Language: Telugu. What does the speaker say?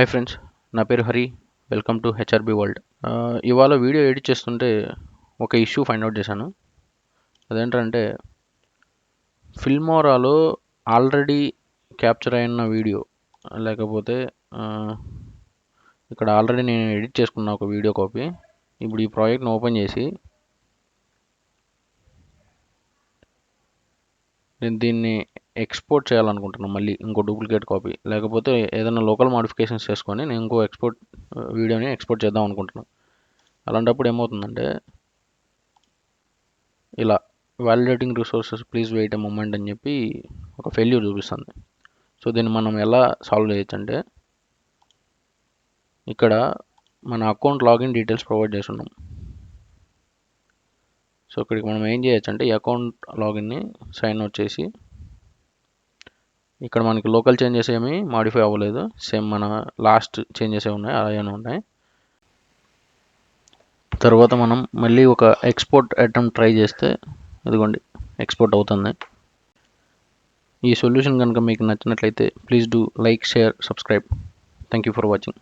హాయ్ ఫ్రెండ్స్, నా పేరు Hari. Welcome to HRB world. ఇవాళ వీడియో ఎడిట్ చేస్తుంటే ఒక ఇష్యూ ఫైండ్ అవుట్ చేశాను. అదేంటంటే ఫిల్మోరాలో ఆల్రెడీ క్యాప్చర్ అయిన వీడియో, లేకపోతే ఇక్కడ ఆల్రెడీ నేను ఎడిట్ చేసుకున్న ఒక వీడియో కాపీ ఇప్పుడు ఈ ప్రాజెక్ట్ని ఓపెన్ చేసి నేను దీన్ని ఎక్స్పోర్ట్ చేయాలనుకుంటున్నాను. మళ్ళీ ఇంకో డూప్లికేట్ కాపీ, లేకపోతే ఏదైనా లోకల్ మాడిఫికేషన్స్ చేసుకొని నేను ఇంకో వీడియోని ఎక్స్పోర్ట్ చేద్దాం అనుకుంటున్నాను. అలాంటప్పుడు ఏమవుతుందంటే ఇలా validating resources please wait a moment అని చెప్పి ఒక ఫెయిల్యూర్ చూపిస్తుంది. సో దీన్ని మనం ఎలా సాల్వ్ చేయొచ్చు అంటే, ఇక్కడ మన అకౌంట్ లాగిన్ డీటెయిల్స్ ప్రొవైడ్ చేస్తున్నాం. సో ఇక్కడికి మనం ఏం చేయొచ్చు అంటే, ఈ అకౌంట్ లాగిన్ని సైన్ అవుట్ చేసి, ఇక్కడ మనకి లోకల్ చేంజెస్ ఏమీ మాడిఫై అవ్వలేదు, సేమ్ మన లాస్ట్ చేంజెస్ ఉన్నాయి అలాగే ఉన్నాయి. తర్వాత మనం మళ్ళీ ఒక ఎక్స్పోర్ట్ అటెంప్ట్ ట్రై చేస్తే ఇదిగోండి ఎక్స్పోర్ట్ అవుతుంది. ఈ సొల్యూషన్ కనుక మీకు నచ్చినట్లయితే please do like, share, subscribe. Thank you for watching.